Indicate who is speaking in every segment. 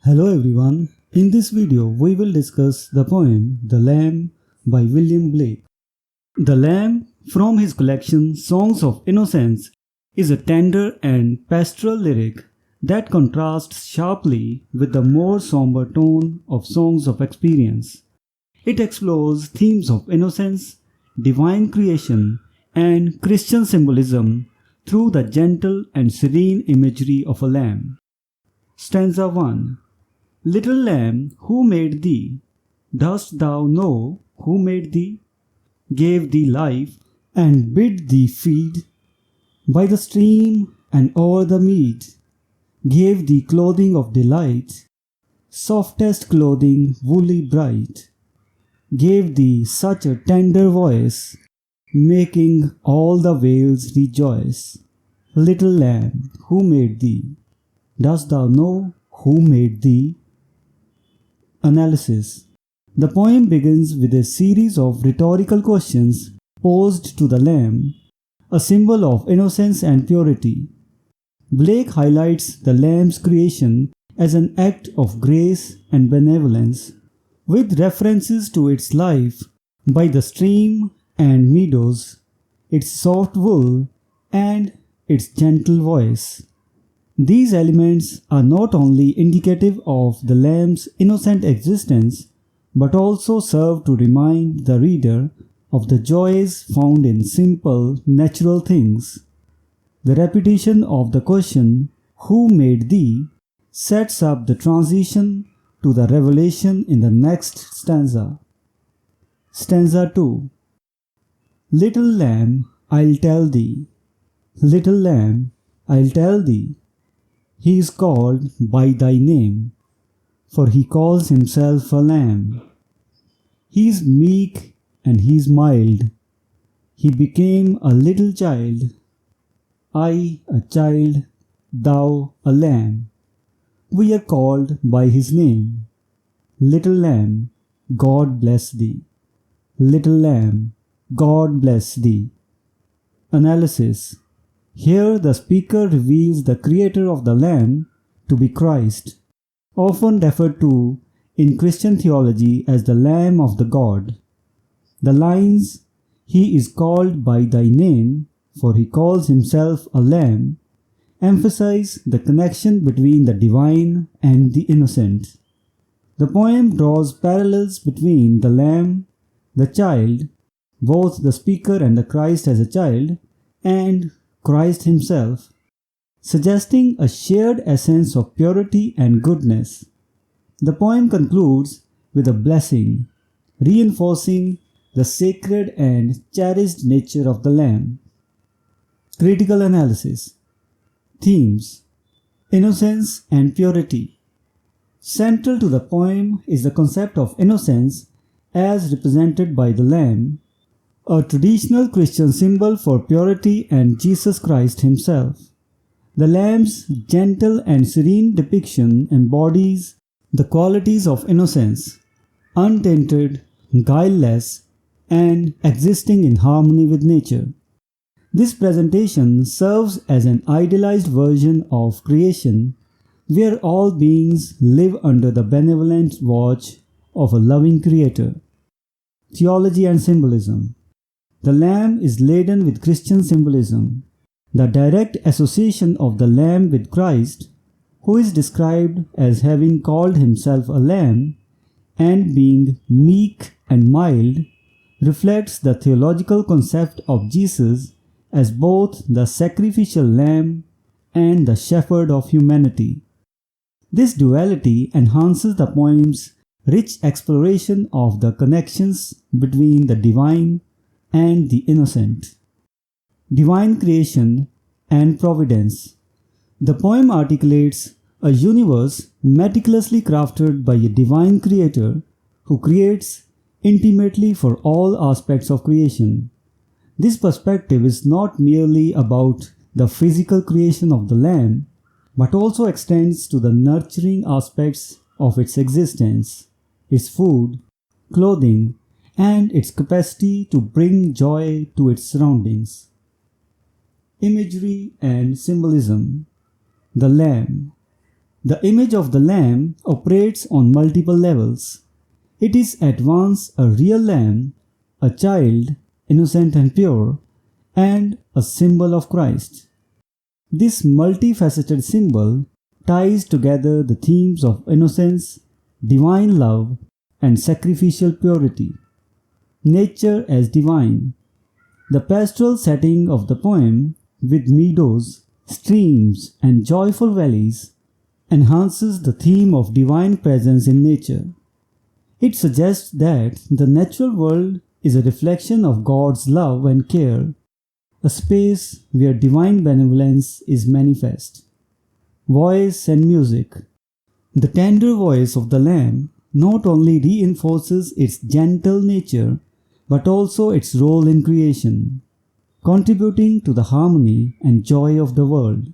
Speaker 1: Hello everyone, in this video we will discuss the poem The Lamb by William Blake. The Lamb, from his collection Songs of Innocence, is a tender and pastoral lyric that contrasts sharply with the more somber tone of Songs of Experience. It explores themes of innocence, divine creation, and Christian symbolism through the gentle and serene imagery of a lamb. Stanza 1. Little lamb, who made thee? Dost thou know who made thee? Gave thee life, and bid thee feed by the stream and o'er the mead. Gave thee clothing of delight, softest clothing woolly bright. Gave thee such a tender voice, making all the vales rejoice. Little lamb, who made thee? Dost thou know who made thee? Analysis. The poem begins with a series of rhetorical questions posed to the lamb, a symbol of innocence and purity. Blake highlights the lamb's creation as an act of grace and benevolence, with references to its life by the stream and meadows, its soft wool, and its gentle voice. These elements are not only indicative of the lamb's innocent existence, but also serve to remind the reader of the joys found in simple, natural things. The repetition of the question, "Who made thee?" sets up the transition to the revelation in the next stanza. Stanza 2. Little lamb, I'll tell thee. Little lamb, I'll tell thee. He is called by thy name, for he calls himself a lamb. He is meek and he is mild. He became a little child. I a child, thou a lamb. We are called by his name. Little lamb, God bless thee. Little lamb, God bless thee. Analysis. Here the speaker reveals the creator of the lamb to be Christ, often referred to in Christian theology as the Lamb of the God. The lines, "He is called by thy name, for he calls himself a lamb," emphasize the connection between the divine and the innocent. The poem draws parallels between the lamb, the child, both the speaker and the Christ as a child, and Christ himself, suggesting a shared essence of purity and goodness. The poem concludes with a blessing, reinforcing the sacred and cherished nature of the lamb. Critical analysis. Themes: innocence and purity. Central to the poem is the concept of innocence as represented by the lamb, a traditional Christian symbol for purity and Jesus Christ himself. The lamb's gentle and serene depiction embodies the qualities of innocence, untainted, guileless, and existing in harmony with nature. This presentation serves as an idealized version of creation where all beings live under the benevolent watch of a loving Creator. Theology and symbolism. The lamb is laden with Christian symbolism. The direct association of the lamb with Christ, who is described as having called himself a lamb and being meek and mild, reflects the theological concept of Jesus as both the sacrificial lamb and the shepherd of humanity. This duality enhances the poem's rich exploration of the connections between the divine and the innocent. Divine creation and providence. The poem articulates a universe meticulously crafted by a divine creator who creates intimately for all aspects of creation. This perspective is not merely about the physical creation of the lamb, but also extends to the nurturing aspects of its existence, its food, clothing, and its capacity to bring joy to its surroundings. Imagery and symbolism. The lamb. The image of the Lamb operates on multiple levels. It is at once a real lamb, a child, innocent and pure, and a symbol of Christ. This multifaceted symbol ties together the themes of innocence, divine love, and sacrificial purity. Nature as divine. The pastoral setting of the poem, with meadows, streams, and joyful valleys, enhances the theme of divine presence in nature. It suggests that the natural world is a reflection of God's love and care, a space where divine benevolence is manifest. Voice and music. The tender voice of the Lamb not only reinforces its gentle nature but also its role in creation, contributing to the harmony and joy of the world.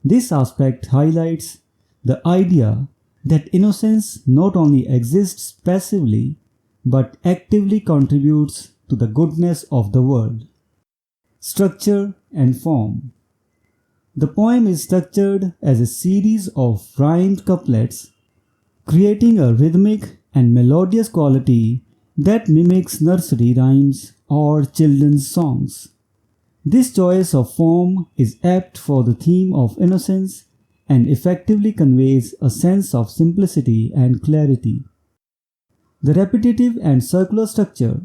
Speaker 1: This aspect highlights the idea that innocence not only exists passively but actively contributes to the goodness of the world. Structure and form. The poem is structured as a series of rhymed couplets, creating a rhythmic and melodious quality that mimics nursery rhymes or children's songs. This choice of form is apt for the theme of innocence and effectively conveys a sense of simplicity and clarity. The repetitive and circular structure,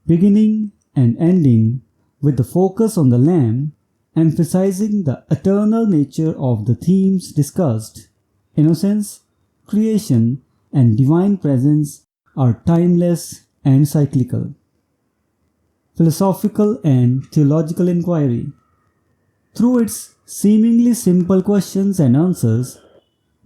Speaker 1: beginning and ending with the focus on the Lamb, emphasizing the eternal nature of the themes discussed, innocence, creation, and divine presence, are timeless and cyclical. Philosophical and theological inquiry. Through its seemingly simple questions and answers,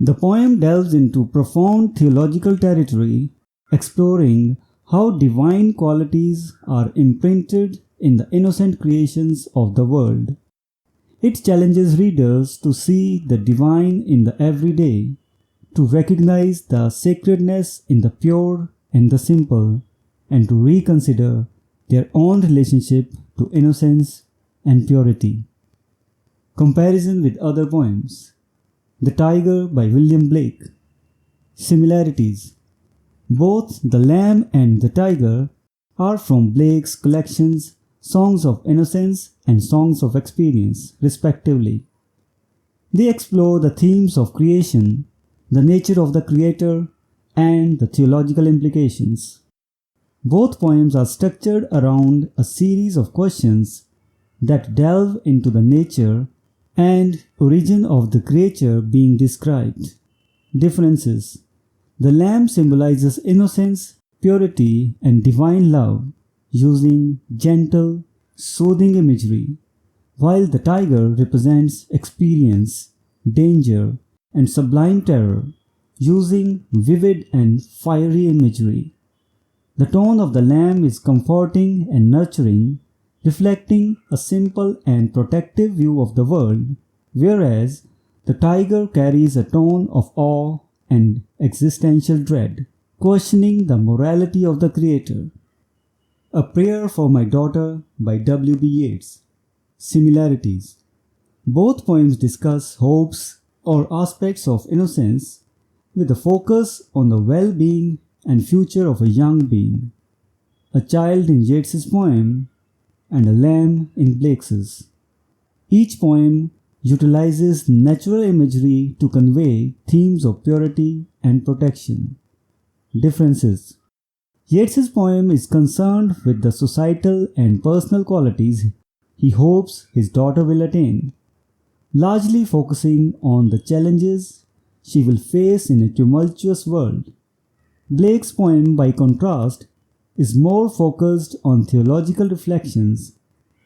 Speaker 1: the poem delves into profound theological territory, exploring how divine qualities are imprinted in the innocent creations of the world. It challenges readers to see the divine in the everyday, to recognize the sacredness in the pure and the simple, and to reconsider their own relationship to innocence and purity. Comparison with other poems. The Tiger by William Blake. Similarities. Both The Lamb and the Tiger are from Blake's collections Songs of Innocence and Songs of Experience, respectively. They explore the themes of creation, the nature of the creator, and the theological implications. Both poems are structured around a series of questions that delve into the nature and origin of the creature being described. Differences. The Lamb symbolizes innocence, purity, and divine love, using gentle, soothing imagery, while the tiger represents experience, danger, and sublime terror, using vivid and fiery imagery. The tone of the Lamb is comforting and nurturing, reflecting a simple and protective view of the world, whereas the tiger carries a tone of awe and existential dread, questioning the morality of the creator. A Prayer for My Daughter by W.B. Yeats. Similarities. Both poems discuss hopes or aspects of innocence with a focus on the well-being and future of a young being. A child in Yeats's poem and a lamb in Blake's. Each poem utilizes natural imagery to convey themes of purity and protection. Differences. Yeats's poem is concerned with the societal and personal qualities he hopes his daughter will attain, largely focusing on the challenges she will face in a tumultuous world. Blake's poem, by contrast, is more focused on theological reflections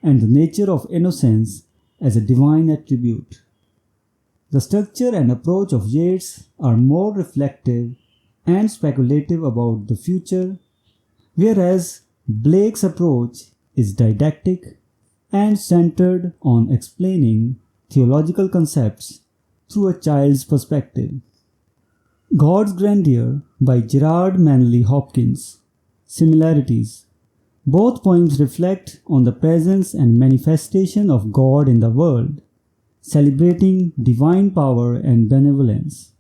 Speaker 1: and the nature of innocence as a divine attribute. The structure and approach of Yeats are more reflective and speculative about the future, whereas Blake's approach is didactic and centered on explaining theological concepts through a child's perspective. God's Grandeur by Gerard Manley Hopkins. Similarities. Both poems reflect on the presence and manifestation of God in the world, celebrating divine power and benevolence.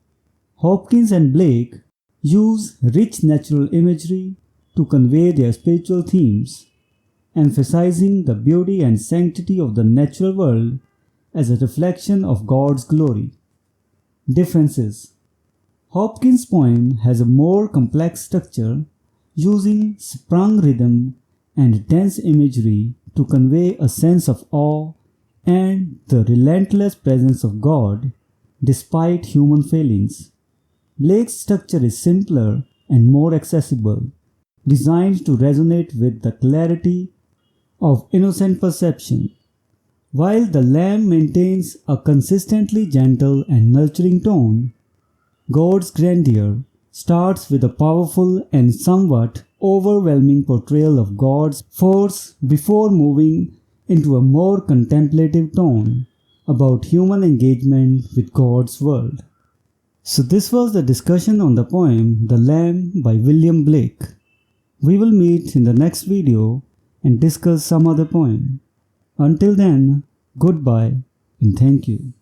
Speaker 1: Hopkins and Blake use rich natural imagery to convey their spiritual themes, emphasizing the beauty and sanctity of the natural world as a reflection of God's glory. Differences: Hopkins' poem has a more complex structure, using sprung rhythm and dense imagery to convey a sense of awe and the relentless presence of God despite human failings. Blake's structure is simpler and more accessible, designed to resonate with the clarity of innocent perception. While The Lamb maintains a consistently gentle and nurturing tone, God's grandeur starts with a powerful and somewhat overwhelming portrayal of God's force before moving into a more contemplative tone about human engagement with God's world. So this was the discussion on the poem The Lamb by William Blake. We will meet in the next video and discuss some other poem. Until then, goodbye and thank you.